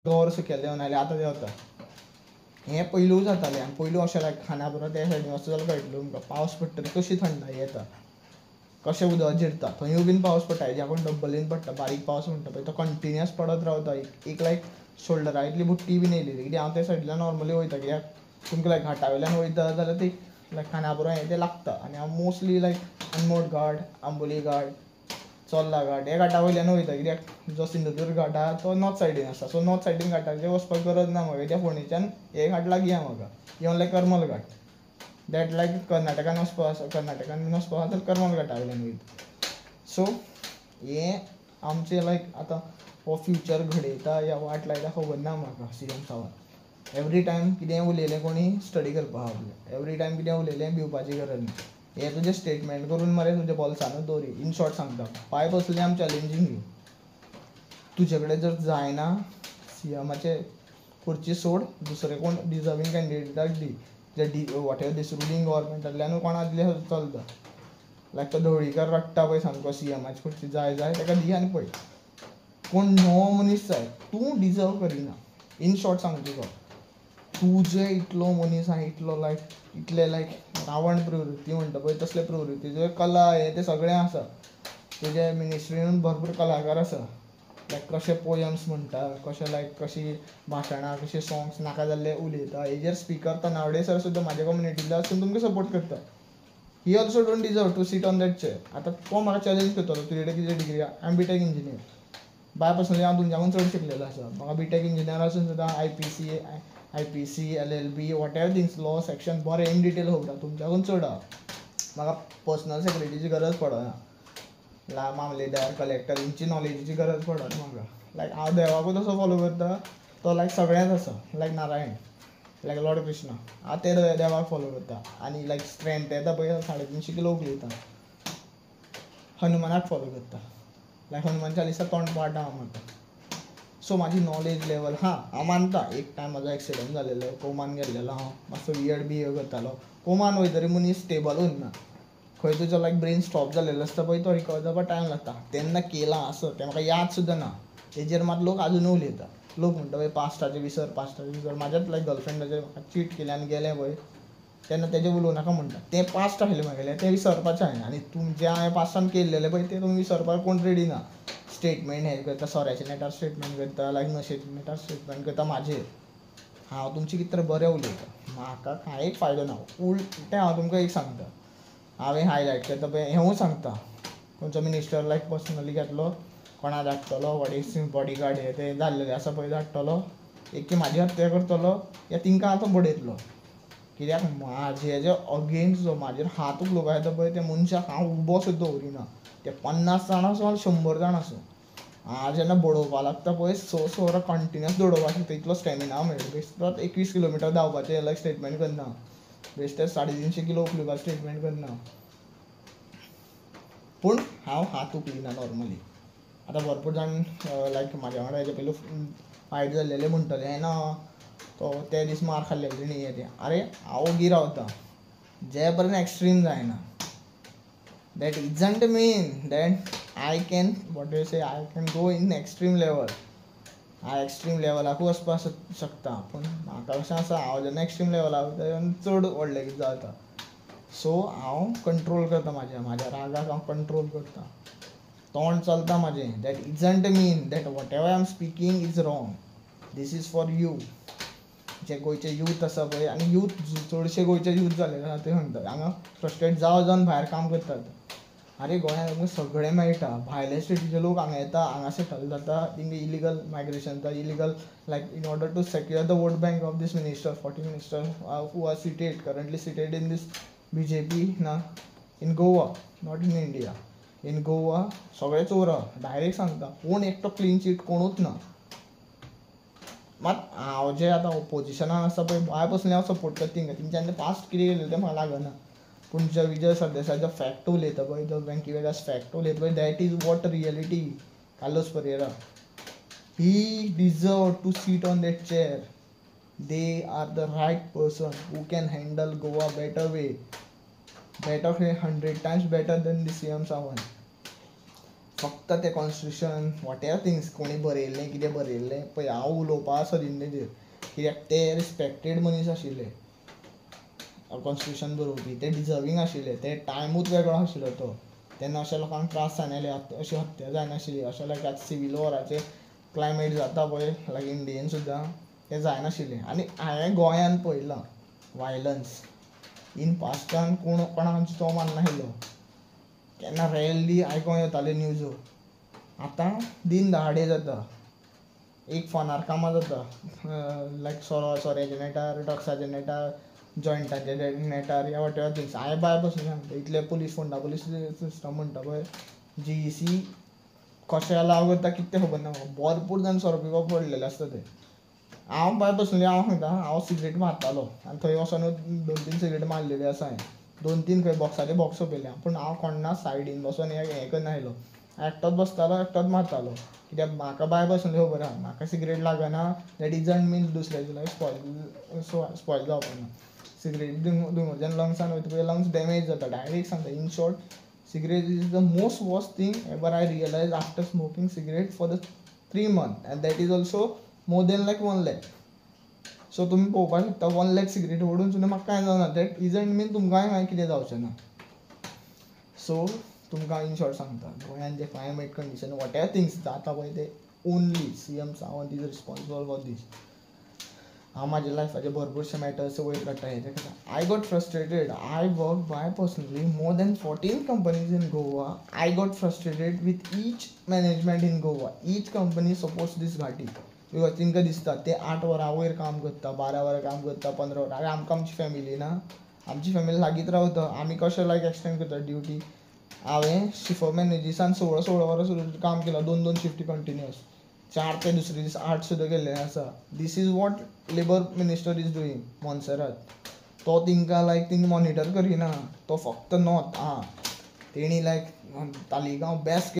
वर्स केलें नाजाल्यार आतां देंवता. हें पयलू जातालें आनी पयलू अशें लायक खांड्या बरोबर त्या सायडीन वचत जाल्यार कळटलें तुमकां पावस पडटकीर कशी थंडाय येता, कशें उदक जिरता. थंयूय बीन पावस पडटा, हेज्या कून डब्बलीन पडटा. बारीक पावस म्हणटा पळय तो कंटिन्युअस पडत रावता. एक लायक शोल्डरा इतली बुट्टी बीन येयलेली, कित्याक हांव त्या सायडींतल्यान नॉर्मली वयता. कित्याक तुमकां लायक घाटा वयल्यान वयता जाल्यार ती लायक खांड्या बरोबर हें तें लागता. आनी हांव मोस्टली लायक अनमोड घाट, आंबोली घाट, चोर्ला घाट हे घाटा वयल्यान वयता. कित्याक जो सिंधुदूर्ग घाट आहा तो नॉर्थ सायडीन आसा. सो नॉर्थ सायडीन घाटाचेर वचपाक गरज ना म्हाका, कित्याक फोंडेच्यान हे घाट लागीं आहा म्हाका. Even like Karmal Ghat that like कर्नाटकान वचपाक आसा, कर्नाटकान बीन वचपाक आसा जाल्यार करमल घाटा वयल्यान वयता. सो हें आमचें लायक आतां हो फ्युचर घडयता या वाट लायता खबर ना म्हाका. सीएम सावंत एवरी टायम कितेंय उलयलें कोणी स्टडी करपाक आपलें, एवरी टायम कितें उलयलें भिवपाची गरज ना. हें तुजें स्टेटमेंट करून मरे तुज्या बॉल्सानूच दवरी. इन शॉर्ट सांगता, 5 personally I am challenging you. तुजे कडेन जर जायना सीएमाचे खुर्ची सोड, दुसरे कोण डिजर्वींग कॅन्डिडेटाक दी. जे वॉट एवर दीस रुलींग गव्हर्मेंटांतल्यान कोणाक दिलें चलता. लायक तो ढवळीकर रडटा पळय सामको सीएमाची खुर्ची जाय जाय, ताका दी आनी पळय. कोण नवो मनीस जाय, तूं डिजर्व करिना. इन शॉर्ट सांगता तुका, तुजे इतलो मनीस आहा, इतलो लायक इतले लायक रावण प्रवृत्ती म्हणटा पळय तसले प्रवृत्ती, तुजे कला हें तें सगळें आसा. तुजे मिनिस्ट्रीन भरपूर कलाकार आसा. लायक कशे पोयम्स म्हणटा, कशे लायक कशी भाशणां, कशे सॉंग्स नाका जाल्ले उलयता. हेजेर स्पिकर तो नावडेसर सुद्दां म्हाज्या कम्युनिटींतलो आसून तुमकां सपोर्ट करता. He also don't deserve to sit on that chair. आतां तो म्हाका चॅलेंज करतलो, तुजे कडेन कितें डिग्री आहा. I am BTech engineer. By personally हांव तुमच्याकून चड शिकलेलो आसा. म्हाका बीटेक इंजिनियर आसून सुद्दां IPC LLB what ever things law section बरें इन डिटेल खबर आहा. तुमच्याकून चड आहा. म्हाका पर्सनल सेक्रेटरीची गरज पडना. मामलेदार कलेक्टर हेंची नॉलेजीची गरज पडना म्हाका. लायक हांव देवाकूच असो फॉलो करता, तो लायक सगळ्यांत आसा. लायक नारायण, लायक लॉर्ड कृष्णा, हांव ते देवाक फॉलो करता. आनी लायक स्ट्रेंथ येता पळय 350 किलो उखलयता. हनुमानाक फॉलो करता. लायक हनुमान चालिसा तोंड पाट आहा म्हाका. सो म्हाजी नॉलेज लेवल हां हांव मानता एक टायम म्हाजो एक्सिडंट जालेलो, कोमान गेल्लेलो हांव, मातसो वियर्ड बिहेव करतालो. कोमान वयतरी मनीस स्टेबल उरना. खंय तुजो लायक ब्रेन स्टॉप जालेलो आसता पळय, तो रिकवर जावपाक टायम लागता. तेन्ना केलां असो तें म्हाका याद सुद्दां ना. तेजेर मात लोक आजुनूय उलयता. लोक म्हणटा पळय पास्टाचें विसर. म्हाज्याच लायक गर्लफ्रेंडाचें चीट केलें आनी गेलें पळय, तेन्ना तेजें उलोवं नाका म्हणटा. तें पास्ट आसलें म्हागेलें, तें विसरपाचें हांवें. आनी जें हांवें पास्टान केल्लेलें पळय तें तुमी विसरपाक कोण रेडी ना. स्टेटमेंट हें करता, सोऱ्याच्या नेटार स्टेटमेंट करता, लायक नशेच्या नेटार स्टेटमेंट करता म्हाजेर. हांव तुमचें कितें तरी बरें उलयतां, म्हाका कांयच फायदो ना. उलटें हांव तुमकां एक सांगता, हांवें हायलायट करता पळय हेंवूय सांगता. खंयचो मिनिस्टर लायक पर्सनली घेतलो, कोणा धाडटलो, बॉडी गार्ड हें तें जाल्लेलें आसा पळय धाडटलो, एक म्हाजी हत्या करतलो या तिंका आतां बडयतलो. कित्याक म्हाजे अगेन्स्ट जो म्हाजेर हात उखलूंक येता पळय त्या मनशाक हांव उबो सुद्दां दवरिना. ते 50 जाण आसूं वा 100 जाण आसूं. हांव जेन्ना बडोवपाक लागता पळय 6 वरां कंटिन्युअस बडोवपाक शकता, इतलो स्टॅमिना मेळटा. बेश्टोच 21 किलोमिटर धांवपाचें लायक स्टेटमेंट करना. बेश्टेच 350 किलो उखलुपाचें स्टेटमेंट करना. पूण हांव हात उखलिना नॉर्मली. आतां भरपूर जाण लायक म्हाज्या वांगडा हेजे पयलू फायट जाल्लेले म्हणटले हें ना तो ते दीस मार खाल्लेली न्ही हें तें. आरे हांव ओगी रावतां जे पर्यंत एक्स्ट्रीम जायना. That isn't mean that I can go in extreme level. हांव एक्स्ट्रीम लेवलाकूय वचपाक शकता. पूण म्हाका कशें आसा, हांव जेन्ना एक्स्ट्रीम लेवलाक वयता तेन्ना चड व्हडलें कितें जाता. सो हांव कंट्रोल करता म्हाज्या रागाक हांव कंट्रोल करता. तोंड चलता म्हाजें. That isn't mean that whatever I am speaking is wrong. This is for you. जे गोंयचे यूथ आसा पळय, आनी यूथ चडशे गोंयचे यूथ जाल्लेले आसा ते म्हणटात हांगा फ्रस्ट्रेट जावन भायर काम करतात. आरे गोंयांत आमकां सगळें मेळटा. भायले स्टेटीचे लोक हांगा येता, हांगा सेटल जाता. तेंगे इलिगल मायग्रेशन जाता, illegal like in order to secure the vote bank of these minister, 40 minister who are currently seated in these BJP ना in Goa, not in India. In Goa सगळे चोर आहा. डायरेक्ट सांगता, कोण एकटो क्लीन चीट कोणूच ना. मात हांव जे आतां ओपोजिशनान आसा पळय, हांव पर्सनली हांव सपोर्ट करता तिंगा. तेंच्यांनी पास्ट कितें केलें तें म्हाका लागना. पूण जो विजय सरदेसाय जो फॅक्ट उलयता पळय, जो वेंकी वेगास फॅक्ट उलयता पळय, that is what reality. Carlos Pereira he deserve to sit on that chair. They are the right person who can handle Goa better way, 100 times better than the CM Sawant. फक्त ते कॉन्स्टिट्यूशन वॉट एवर थिंग्स कोणी बरयल्लें कितें बरयल्लें पळय हांव उलोवपा सोदिना तेजेर कित्याक ते रिस्पेक्टेड मनीस आशिल्ले कॉन्स्टिट्यूशन बरोवपी ते डिजर्वींग आशिल्ले ते टायमूच वेगळो आशिल्लो तो तेन्ना अशा लोकांक त्रास जायनासले अशी हत्या जायनाशिल्ली अशें लायक आतां सिवील वॉराचें क्लायमेट जाता पळय लायक इंडियेन सुद्दां तें जायनाशिल्लें आनी हांवें गोंयान पळयलां वायलन्स इन पास्टान कोणाक तो मारनाशिल्लो केन्ना रेरली आयकोंक येताल्यो न्यूजो आतां दिन दहाडे जाता एक फोनार कामां जाता लायक सोऱ्याचे नेटार ड्रग्साचे नेटार जॉयंटाचे नेटार या वॉट एवर थिंग्स हांवें भायर बसून सांगता इतले पुलीस फोंडा पुलीस सिस्टम म्हणटा पळय GEC कशें अलाव करता कितें तें खबर ना भरपूर जाण सोरो पडलेले आसता ते हांव भायर बसलें हांव सांगता हांव सिगरेट मारतालो आनी थंय वचोन 2-3 सिगरेट मारलेली आसा हांवें 2-3 खंय बॉक्साचे बॉक्स सोंपयले पूण हांव कोणा सायडीन बसोन हें करनाशिल्लो एकटोच बसतालो एकटोच मारतालो कित्याक म्हाका भायर बसलें खबर आहा म्हाका सिगरेट लागना दॅट इजंट मीन दुसऱ्याची लायफ स्पॉयल जावपाक ना सिगरेट धुंवरच्यान लंग्सान वयता पळय लंग्स डॅमेज जाता डायरेक्ट सांगता in short cigarette is the most worst thing ever I realized after smoking cigarette for the 3 months and that is also more than like 1 lakh so तुम्ही पळोवपाक शकता 1 lakh cigarette ओडून सुद्दां म्हाका कांय जावना दॅट इजंट मीन तुमकांय मागीर कितें जावचें ना सो तुमकां इन शॉर्ट सांगता गोंयान जे climate condition whatever things जाता पळय ते only CM Sawant is responsible for these हांव म्हाज्या लायफाचे भरपूरशे मॅटर्स वयर काडटा हेजे खातीर I got frustrated I work by personally more than 14 companies in Goa I got frustrated with each management in Goa each company supports these घाटी बिकॉज तांकां दिसता ते 8 वरां वयर काम करता 12 वरां काम करता 15 वरां आरे आमकां आमची फॅमिली ना आमची फॅमिली लागींच रावता आमी कशें लायक एक्सटेंड करता ड्युटी हांवें शिफो मॅनेजीसान 16 वरां सुद्दां काम केलां 2 शिफ्टी कंटिन्युअस 4 ते दुसरे दीस 8 सुद्दां केल्लें आसा this is what labour minister is doing Monserrate तो तांकां लायक थिंग मॉनिटर करिना तो फक्त नॉर्थ तेणी लायक तालिगांव बेस्ट